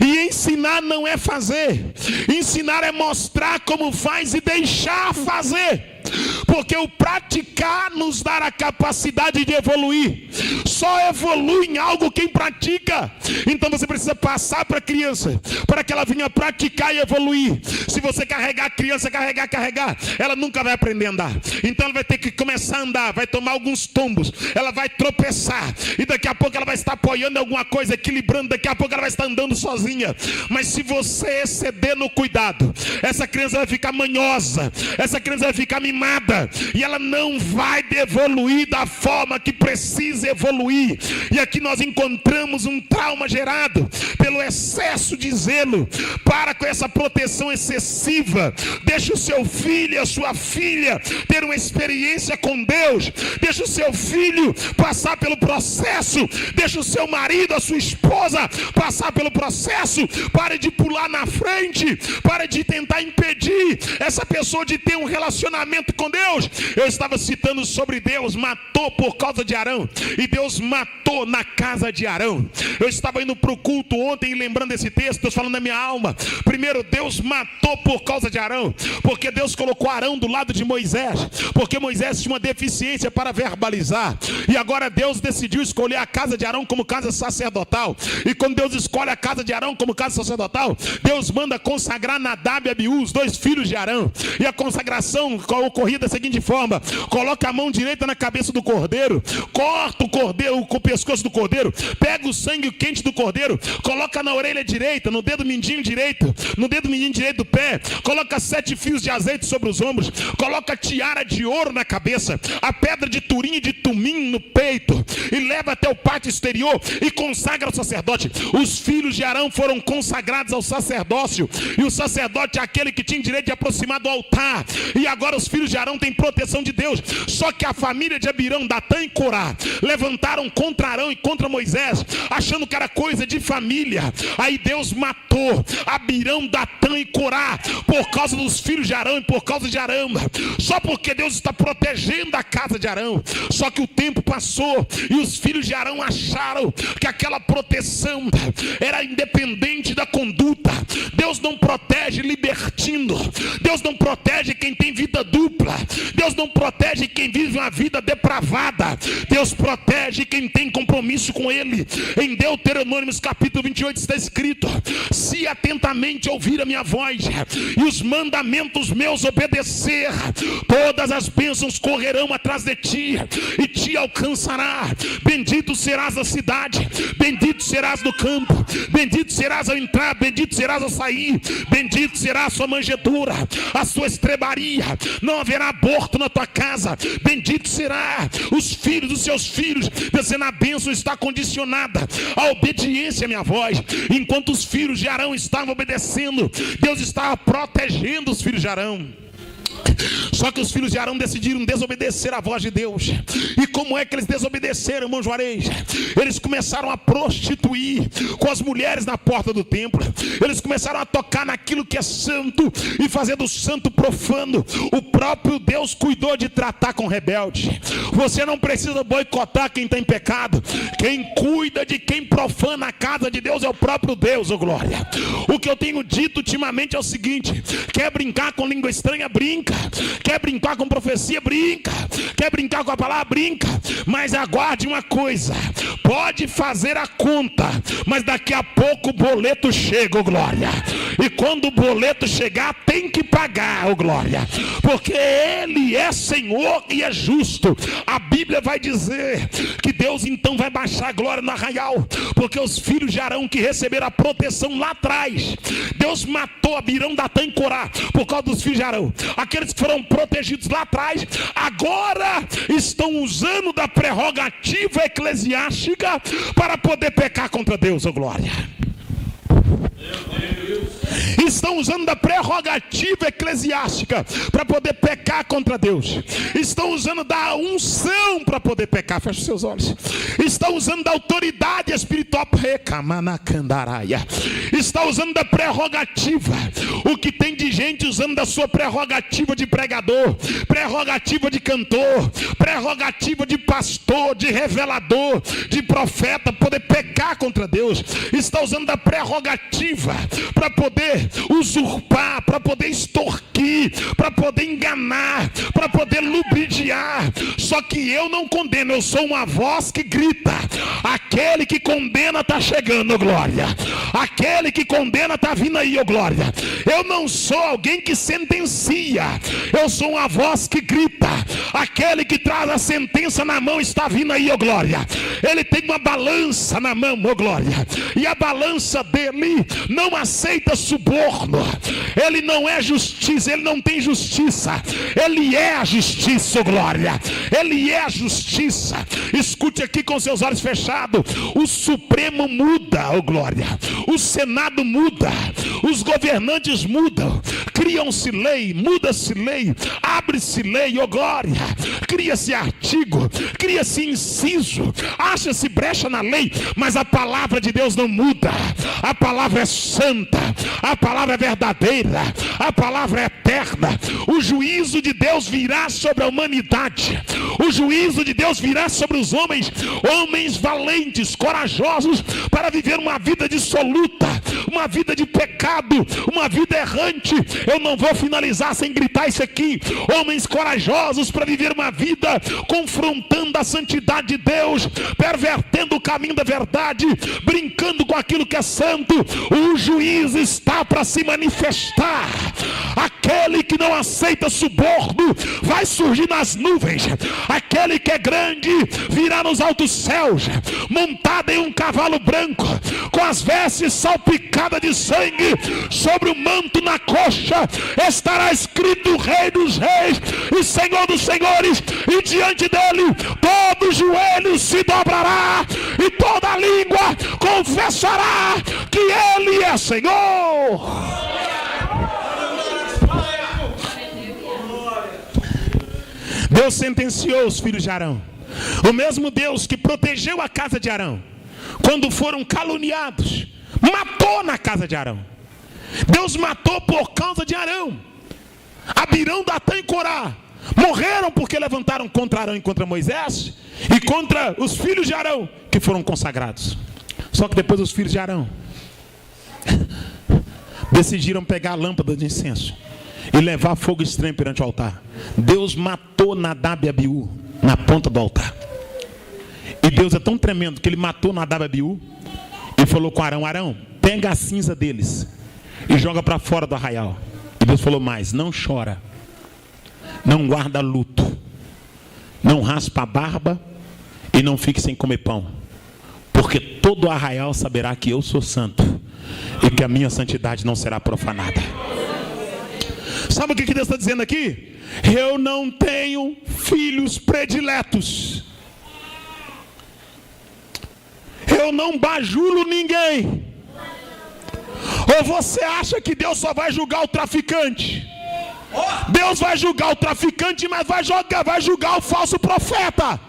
E ensinar não é fazer, ensinar é mostrar como faz e deixar fazer. Porque o praticar nos dá a capacidade de evoluir. Só evolui em algo quem pratica. Então você precisa passar para a criança, para que ela venha praticar e evoluir. Se você carregar a criança, carregar, ela nunca vai aprender a andar. Então ela vai ter que começar a andar, vai tomar alguns tombos, ela vai tropeçar, e daqui a pouco ela vai estar apoiando em alguma coisa, equilibrando, daqui a pouco ela vai estar andando sozinha. Mas se você exceder no cuidado, essa criança vai ficar manhosa, essa criança vai ficar mimada, e ela não vai evoluir da forma que precisa evoluir. E aqui nós encontramos um trauma gerado pelo excesso de zelo. Para com essa proteção excessiva. Deixa o seu filho e a sua filha ter uma experiência com Deus. Deixa o seu filho passar pelo processo. Deixa o seu marido, a sua esposa passar pelo processo. Pare de pular na frente. Pare de tentar impedir essa pessoa de ter um relacionamento com Deus. Eu estava citando sobre Deus matou por causa de Arão, e Deus matou na casa de Arão. Eu estava indo para o culto ontem e lembrando desse texto, Deus falando na minha alma. Primeiro, Deus matou por causa de Arão, porque Deus colocou Arão do lado de Moisés, porque Moisés tinha uma deficiência para verbalizar, e agora Deus decidiu escolher a casa de Arão como casa sacerdotal. E quando Deus escolhe a casa de Arão como casa sacerdotal, Deus manda consagrar Nadab e Abiú, os 2 filhos de Arão. E a consagração ocorrida da seguinte forma: coloca a mão direita na cabeça do cordeiro, corta o cordeiro, o pescoço do cordeiro, pega o sangue quente do cordeiro, coloca na orelha direita, no dedo mindinho direito, no dedo mindinho direito do pé, coloca 7 fios de azeite sobre os ombros, coloca tiara de ouro na cabeça, a pedra de turim e de tumim no peito, e leva até o pátio exterior e consagra o sacerdote. Os filhos de Arão foram consagrados ao sacerdócio, e o sacerdote é aquele que tinha direito de aproximar do altar. E agora os filhos de Arão têm proteção de Deus. Só que a família de Abirão, Datã e Corá levantaram contra Arão e contra Moisés, achando que era coisa de família. Aí Deus matou Abirão, Datã e Corá por causa dos filhos de Arão e por causa de Arão, só porque Deus está protegendo a casa de Arão. Só que o tempo passou e os filhos de Arão acharam que aquela proteção era independente da conduta. Deus não protege libertino, Deus não protege quem tem vida dupla, Deus não protege quem vive uma vida depravada, Deus protege quem tem compromisso com Ele. Em Deuteronômio capítulo 28 está escrito: se atentamente ouvir a minha voz e os mandamentos meus obedecer, todas as bênçãos correrão atrás de ti e te alcançará. Bendito serás na cidade, bendito serás no campo, bendito serás ao entrar, bendito serás ao sair, bendito será a sua manjedoura, a sua estrebaria, não haverá aborto na tua casa, bendito será os filhos dos seus filhos. Dizendo, a bênção está condicionada à obediência à minha voz. Enquanto os filhos de Arão estavam obedecendo, Deus estava protegendo os filhos de Arão. Só que os filhos de Arão decidiram desobedecer a voz de Deus. E como é que eles desobedeceram, irmão Juarez? Eles começaram a prostituir com as mulheres na porta do templo. Eles começaram a tocar naquilo que é santo e fazer do santo profano. O próprio Deus cuidou de tratar com rebelde. Você não precisa boicotar quem está em pecado. Quem cuida de quem profana a casa de Deus é o próprio Deus, ô glória. O que eu tenho dito ultimamente é o seguinte: quer brincar com língua estranha, brinca. Quer brincar com profecia, brinca. Quer brincar com a palavra, brinca. Mas aguarde uma coisa: pode fazer a conta, mas daqui a pouco o boleto chega, ô glória. E quando o boleto chegar, tem que pagar, ô glória, porque Ele é Senhor e é justo. A Bíblia vai dizer que Deus então vai baixar a glória no arraial, porque os filhos de Arão que receberam a proteção lá atrás, Deus matou Abirão, Datã e Corá por causa dos filhos de Arão. Aqueles que foram protegidos lá atrás, agora estão usando da prerrogativa eclesiástica para poder pecar contra Deus, ô glória. Estão usando da prerrogativa eclesiástica para poder pecar contra Deus. Estão usando da unção para poder pecar. Feche os seus olhos. Estão usando da autoridade espiritual. Está usando da prerrogativa. O que tem de gente usando da sua prerrogativa de pregador, prerrogativa de cantor, prerrogativa de pastor, de revelador, de profeta, poder pecar contra Deus. Está usando da prerrogativa para poder usurpar, para poder extorquir, para poder enganar, para poder ludibriar. Só que eu não condeno, eu sou uma voz que grita. Aquele que condena está chegando, oh glória. Aquele que condena está vindo aí, oh glória. Eu não sou alguém que sentencia, eu sou uma voz que grita. Aquele que traz a sentença na mão está vindo aí, oh glória. Ele tem uma balança na mão, oh glória, e a balança dele não aceita suborno. Ele não é justiça, ele não tem justiça. Ele é a justiça, oh glória. Ele é a justiça. Escute aqui com seus olhos fechados. O Supremo muda, oh glória. O Senado muda. Os governantes mudam. Criam-se lei, muda-se lei, abre-se lei, oh glória. Cria-se artigo, cria-se inciso, acha-se brecha na lei, mas a palavra de Deus não muda. A palavra é santa, a palavra é verdadeira, a palavra é eterna. O juízo de Deus virá sobre a humanidade. O juízo de Deus virá sobre os homens, homens valentes, corajosos, para viver uma vida dissoluta, uma vida de pecado, uma vida errante. Eu não vou finalizar sem gritar isso aqui. Homens corajosos para viver uma vida confrontando a santidade de Deus, pervertendo o caminho da verdade, brincando com aquilo que é santo. O juiz está para se manifestar. Aquele que não aceita suborno vai surgir nas nuvens. Aquele que é grande virá nos altos céus, montado em um cavalo branco, com as vestes salpicadas de sangue, sobre o manto na coxa estará escrito Rei dos Reis e Senhor dos Senhores, e diante dele todo joelho se dobrará e toda língua confessará que ele é Senhor. Deus sentenciou os filhos de Arão. O mesmo Deus que protegeu a casa de Arão quando foram caluniados, matou na casa de Arão. Deus matou por causa de Arão. Abirão, Datã e Corá morreram porque levantaram contra Arão e contra Moisés e contra os filhos de Arão que foram consagrados. Só que depois os filhos de Arão decidiram pegar a lâmpada de incenso e levar fogo estranho perante o altar. Deus matou Nadab e Abiú na ponta do altar. E Deus é tão tremendo que ele matou Nadab e Abiú e falou com Arão: Arão, pega a cinza deles e joga para fora do arraial. E Deus falou mais: não chora, não guarda luto, não raspa a barba e não fique sem comer pão, porque todo o arraial saberá que eu sou santo e que a minha santidade não será profanada. Sabe o que Deus está dizendo aqui? Eu não tenho filhos prediletos. Eu não bajulo ninguém. Ou você acha que Deus só vai julgar o traficante? Deus vai julgar o traficante, mas vai julgar o falso profeta.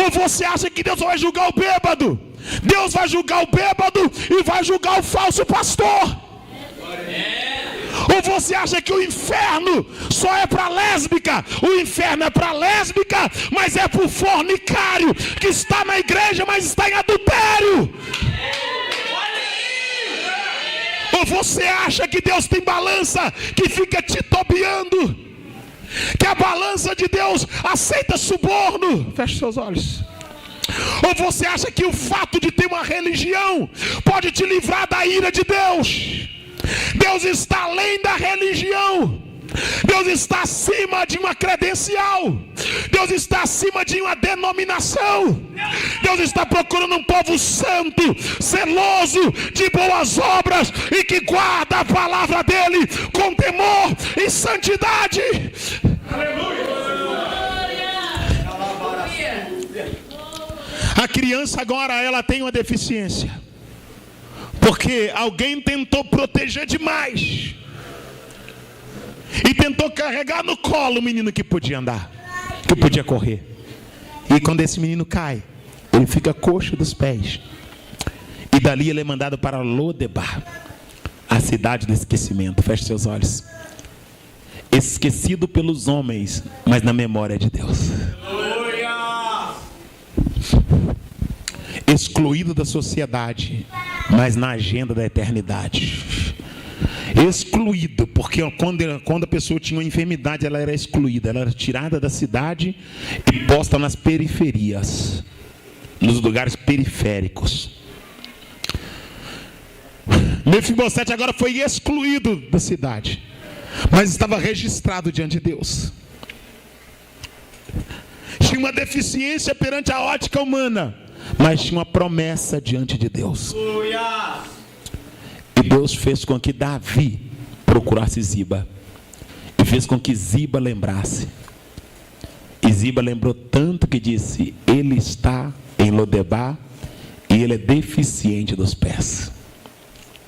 Ou você acha que Deus só vai julgar o bêbado? Deus vai julgar o bêbado e vai julgar o falso pastor. Ou você acha que o inferno só é para lésbica? O inferno é para lésbica, mas é para o fornicário que está na igreja, mas está em adultério. Ou você acha que Deus tem balança que fica titubeando? Que a balança de Deus aceita suborno? Feche seus olhos. Ou você acha que o fato de ter uma religião pode te livrar da ira de Deus? Deus está além da religião. Deus está acima de uma credencial. Deus está acima de uma denominação. Deus está procurando um povo santo, zeloso de boas obras e que guarda a palavra dele com temor e santidade. Aleluia. A criança agora ela tem uma deficiência, porque alguém tentou proteger demais e tentou carregar no colo o menino que podia andar, que podia correr. E quando esse menino cai, ele fica coxo dos pés. E dali ele é mandado para Lodebar, a cidade do esquecimento. Feche seus olhos. Esquecido pelos homens, mas na memória de Deus. Excluído da sociedade, mas na agenda da eternidade. Excluído, porque quando a pessoa tinha uma enfermidade, ela era excluída, ela era tirada da cidade e posta nas periferias, nos lugares periféricos. Mefibosete agora foi excluído da cidade, mas estava registrado diante de Deus. Tinha uma deficiência perante a ótica humana, mas tinha uma promessa diante de Deus. E Deus fez com que Davi procurasse Ziba, e fez com que Ziba lembrasse. E Ziba lembrou tanto que disse: ele está em Lodebar e ele é deficiente dos pés.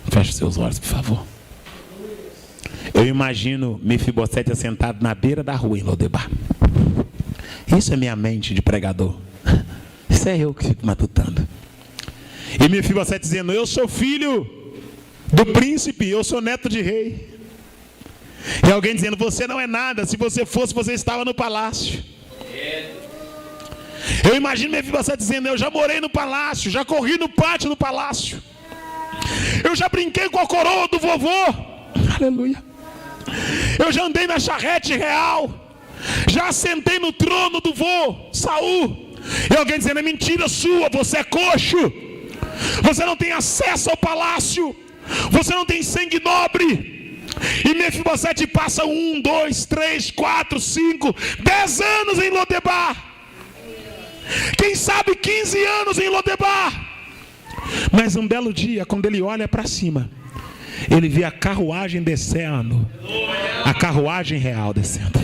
Feche seus olhos, por favor. Eu imagino Mefibosete assentado na beira da rua em Lodebar. Isso é minha mente de pregador. Isso é eu que fico matutando. E Mefibosete dizendo: eu sou filho do príncipe, eu sou neto de rei. E alguém dizendo: você não é nada, se você fosse, você estava no palácio. Eu imagino Mefibosete dizendo: eu já morei no palácio, já corri no pátio do palácio. Eu já brinquei com a coroa do vovô. Aleluia. Eu já andei na charrete real. Já sentei no trono do vô Saul. E alguém dizendo: é mentira sua, você é coxo. Você não tem acesso ao palácio. Você não tem sangue nobre. E Mefibosete passa 1, 2, 3, 4, 5, 10 anos em Lodebar. Quem sabe 15 anos em Lodebar. Mas um belo dia, quando ele olha para cima, ele vê a carruagem descendo. A carruagem real descendo.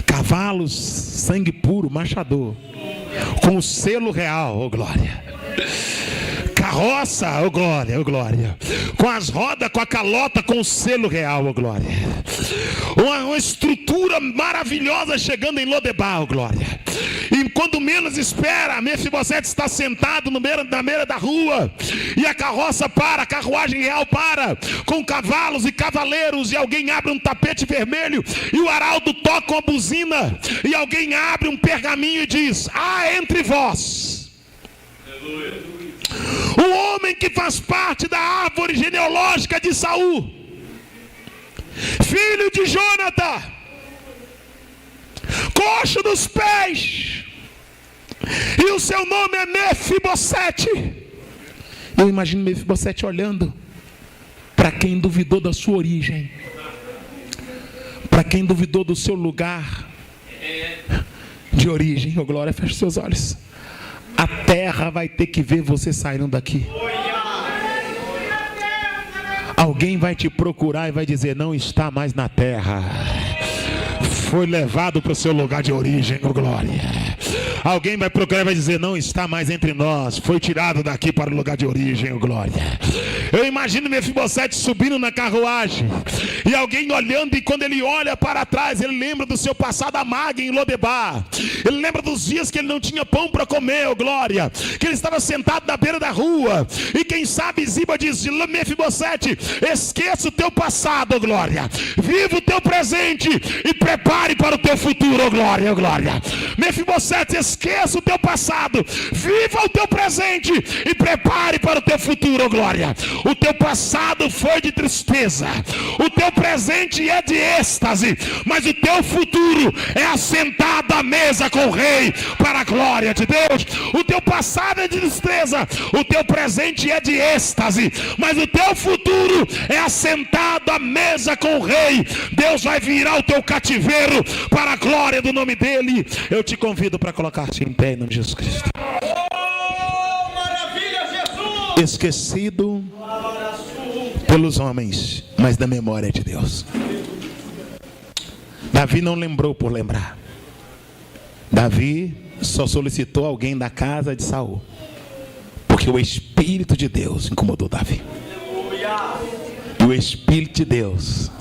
Cavalos, sangue puro, machador, com o selo real, oh glória. Carroça, oh glória, oh glória. Com as rodas, com a calota, com o selo real, oh glória. Uma estrutura maravilhosa chegando em Lodebar, oh glória. E quando menos espera, Mefibosete está sentado na beira da rua. E a carroça para, a carruagem real para, com cavalos e cavaleiros. E alguém abre um tapete vermelho. E o arauto toca uma buzina. E alguém abre um pergaminho e diz: há entre vós o homem que faz parte da árvore genealógica de Saul, filho de Jonatã, coxo dos pés, e o seu nome é Mefibosete. Eu imagino Mefibosete olhando para quem duvidou da sua origem, para quem duvidou do seu lugar de origem. Oh glória, feche seus olhos. A terra vai ter que ver você saindo daqui. Alguém vai te procurar e vai dizer: não está mais na terra, foi levado para o seu lugar de origem, oh glória. Alguém vai procurar e vai dizer: não está mais entre nós, foi tirado daqui para o lugar de origem, oh glória. Eu imagino Mefibosete subindo na carruagem, e alguém olhando, e quando ele olha para trás, ele lembra do seu passado amargo em Lodebar. Ele lembra dos dias que ele não tinha pão para comer, oh glória, que ele estava sentado na beira da rua. E quem sabe Ziba diz: Mefibosete, esqueça o teu passado, oh glória, viva o teu presente e prepare para o teu futuro, oh glória, oh glória. Mefibosete, esqueça o teu passado, viva o teu presente e prepare para o teu futuro, oh glória. O teu passado foi de tristeza, o teu presente é de êxtase, mas o teu futuro é assentado à mesa com o rei para a glória de Deus. O teu passado é de tristeza, o teu presente é de êxtase, mas o teu futuro é assentado à mesa com o rei. Deus vai virar o teu cativeiro para a glória do nome dele. Eu te convido para colocar-te em pé em nome de Jesus Cristo. Oh, maravilha, Jesus! Esquecido pelos homens, mas da memória de Deus. Davi não lembrou por lembrar. Davi só solicitou alguém da casa de Saul, porque o Espírito de Deus incomodou Davi. E o Espírito de Deus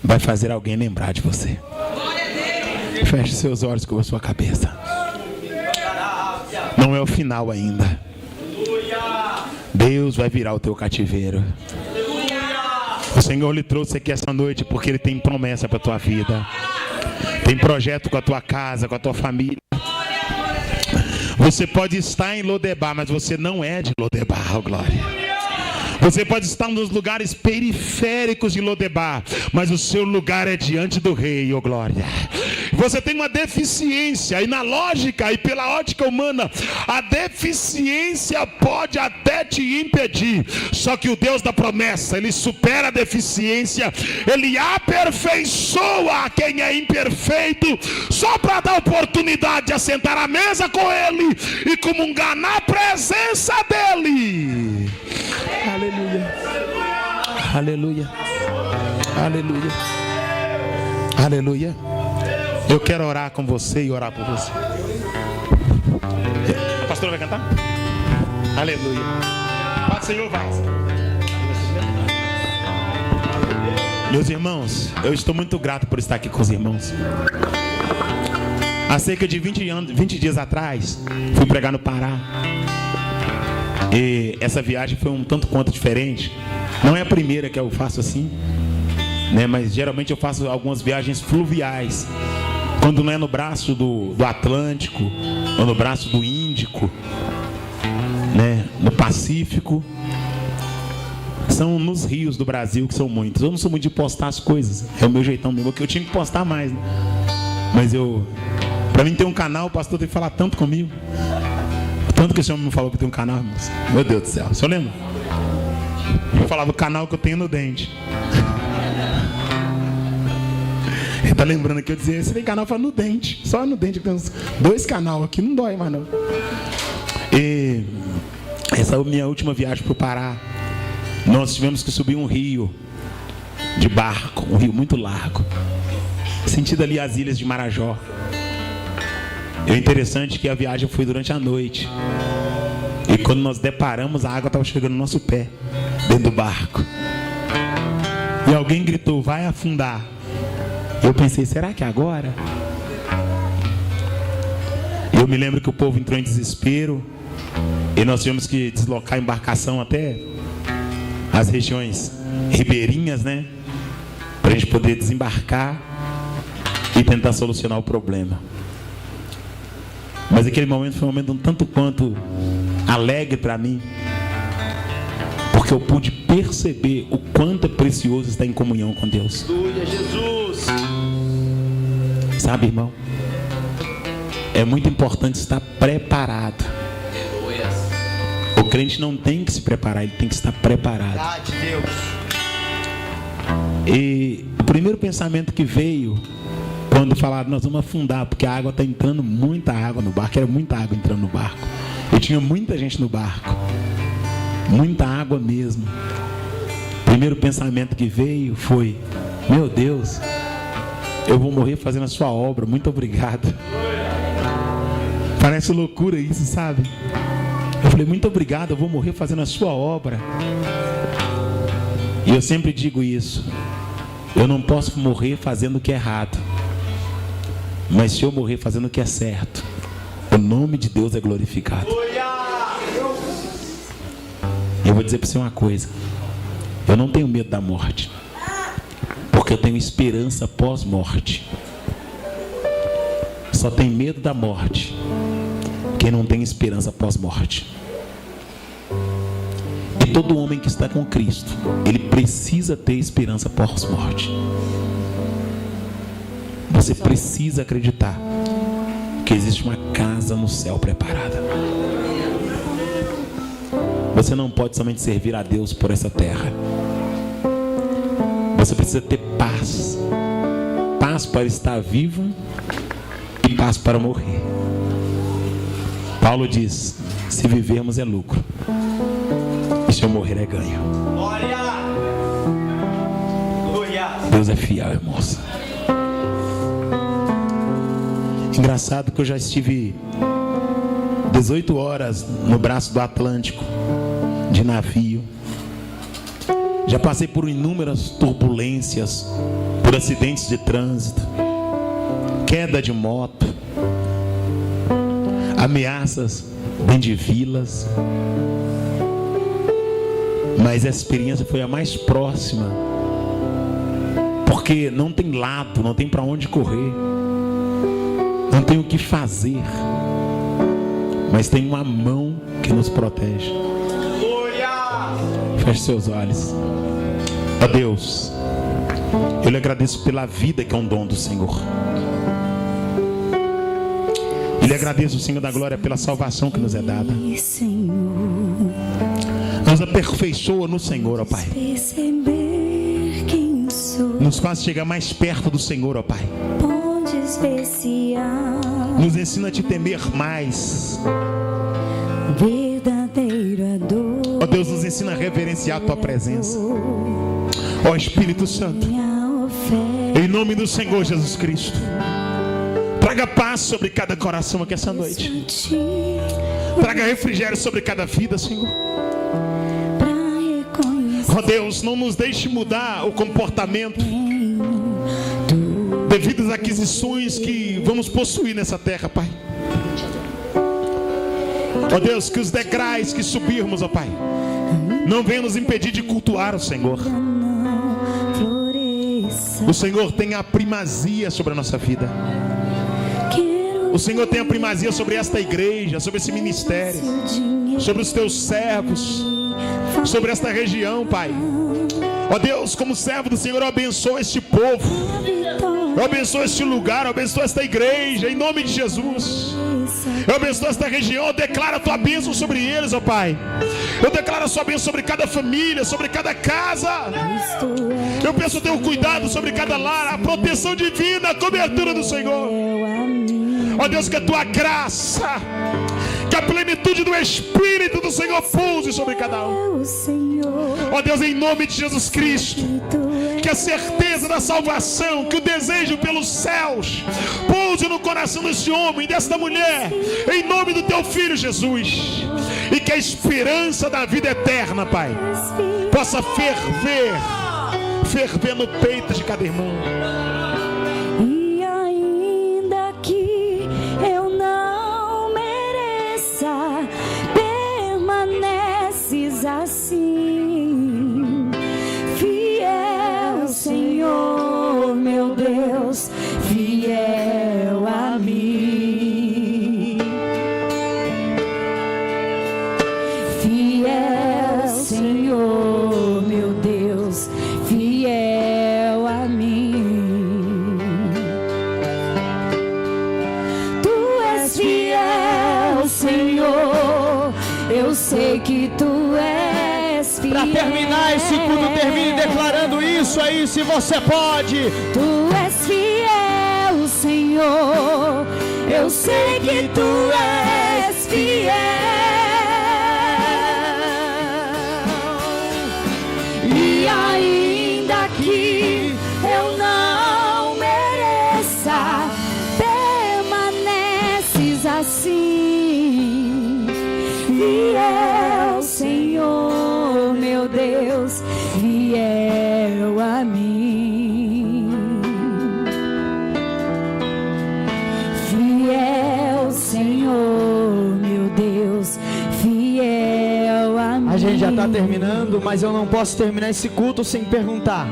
vai fazer alguém lembrar de você. Feche seus olhos com a sua cabeça. Não é o final ainda. Deus vai virar o teu cativeiro. O Senhor lhe trouxe aqui essa noite porque Ele tem promessa para a tua vida. Tem projeto com a tua casa, com a tua família. Você pode estar em Lodebar, mas você não é de Lodebar, oh glória. Você pode estar nos lugares periféricos de Lodebar, mas o seu lugar é diante do rei, oh glória. Você tem uma deficiência, e na lógica e pela ótica humana, a deficiência pode até te impedir. Só que o Deus da promessa, Ele supera a deficiência, Ele aperfeiçoa quem é imperfeito, só para dar oportunidade de assentar à mesa com Ele e comungar na presença dEle. Aleluia, aleluia, aleluia, aleluia. Eu quero orar com você e orar por você. A pastora vai cantar? Aleluia. Paz do Senhor, vai. Meus irmãos, eu estou muito grato por estar aqui com os irmãos. Há cerca de 20 dias atrás, fui pregar no Pará. E essa viagem foi um tanto quanto diferente. Não é a primeira que eu faço assim, né? Mas geralmente eu faço algumas viagens fluviais, quando não é no braço do Atlântico ou no braço do Índico, né? no Pacífico. São nos rios do Brasil, que são muitos. Eu não sou muito de postar as coisas. É o meu jeitão mesmo, que eu tinha que postar mais, né? Mas pra mim ter um canal, o pastor tem que falar tanto comigo. Tanto que o senhor me falou que tem um canal, irmãos. Meu Deus do céu, o senhor lembra? Eu falava o canal que eu tenho no dente. Ele tá lembrando que eu dizia, você tem canal? Eu falo no dente. Só no dente, tem uns 2 canais aqui, não dói mais não. E essa é a minha última viagem pro Pará. Nós tivemos que subir um rio de barco, um rio muito largo, sentido ali as ilhas de Marajó. E o interessante é que a viagem foi durante a noite. E quando nós deparamos, a água estava chegando no nosso pé, dentro do barco. E alguém gritou, vai afundar. Eu pensei, será que é agora? Eu me lembro que o povo entrou em desespero. E nós tivemos que deslocar a embarcação até as regiões ribeirinhas, né? Para a gente poder desembarcar e tentar solucionar o problema. Mas aquele momento foi um momento um tanto quanto alegre para mim, porque eu pude perceber o quanto é precioso estar em comunhão com Deus. Aleluia, Jesus. Sabe, irmão, é muito importante estar preparado. O crente não tem que se preparar, ele tem que estar preparado. Verdade, Deus. E o primeiro pensamento que veio quando falaram, nós vamos afundar, porque a água está entrando, muita água no barco, era muita água entrando no barco. E tinha muita gente no barco, muita água mesmo. O primeiro pensamento que veio foi, meu Deus, eu vou morrer fazendo a sua obra, muito obrigado. Parece loucura isso, sabe? Eu falei, muito obrigado, eu vou morrer fazendo a sua obra. E eu sempre digo isso, eu não posso morrer fazendo o que é errado, mas se eu morrer fazendo o que é certo, o nome de Deus é glorificado. Eu vou dizer para você uma coisa, eu não tenho medo da morte, porque eu tenho esperança pós-morte. Só tem medo da morte quem não tem esperança pós-morte. E todo homem que está com Cristo, ele precisa ter esperança pós-morte. Você precisa acreditar que existe uma casa no céu preparada. Você não pode somente servir a Deus por essa terra. Você precisa ter paz. Paz para estar vivo e paz para morrer. Paulo diz, se vivermos é lucro, e se eu morrer é ganho. Glória! Deus é fiel, irmãos. Engraçado que eu já estive 18 horas no braço do Atlântico, de navio. Já passei por inúmeras turbulências, por acidentes de trânsito, queda de moto, ameaças dentro de vilas. Mas essa experiência foi a mais próxima, porque não tem lado, não tem para onde correr, não tem o que fazer, mas tem uma mão que nos protege. Feche seus olhos. Ó Deus, eu lhe agradeço pela vida que é um dom do Senhor. Eu lhe agradeço, Senhor da glória, pela salvação que nos é dada. Nos aperfeiçoa no Senhor, ó Pai. Nos faz chegar mais perto do Senhor, ó Pai. Nos ensina a te temer mais. Ó Deus, nos ensina a reverenciar a tua presença. Ó Espírito Santo, em nome do Senhor Jesus Cristo, traga paz sobre cada coração aqui essa noite. Traga refrigério sobre cada vida, Senhor. Ó Deus, não nos deixe mudar o comportamento devido às aquisições que vamos possuir nessa terra, Pai. Ó Deus, que os degraus que subirmos, ó Pai, não venham nos impedir de cultuar o Senhor. O Senhor tem a primazia sobre a nossa vida. O O Senhor tem a primazia sobre esta igreja, sobre esse ministério, sobre os teus servos, sobre esta região, Pai. Ó Deus, como servo do Senhor, eu abençoo este povo, eu abençoo este lugar, eu abençoo esta igreja, em nome de Jesus. Eu abençoo esta região, eu declaro a tua bênção sobre eles, ó Pai. Eu declaro a sua bênção sobre cada família, sobre cada casa. Eu peço o teu cuidado sobre cada lar, a proteção divina, a cobertura do Senhor. Ó Deus, que a tua graça, que a plenitude do Espírito do Senhor pouse sobre cada um. Ó Deus, em nome de Jesus Cristo, que a certeza da salvação, que o desejo pelos céus pouse no coração desse homem, desta mulher, em nome do teu Filho Jesus. E que a esperança da vida eterna, Pai, possa ferver no peito de cada irmão. E ainda que eu não mereça, permaneces assim, fiel, Senhor, meu Deus, fiel a mim, fiel, Senhor, meu Deus, fiel a mim. Tu és fiel, Senhor, eu sei que tu és fiel. Para terminar esse culto, termine declarando isso aí, se você pode. Tu és fiel, Senhor, eu sei que tu és fiel. E ainda que eu não mereça, permaneces assim, fiel, Senhor, meu Deus, fiel a mim, fiel, Senhor, meu Deus, fiel a mim. A gente já está terminando, mas eu não posso terminar esse culto sem perguntar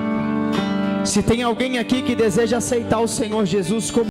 se tem alguém aqui que deseja aceitar o Senhor Jesus como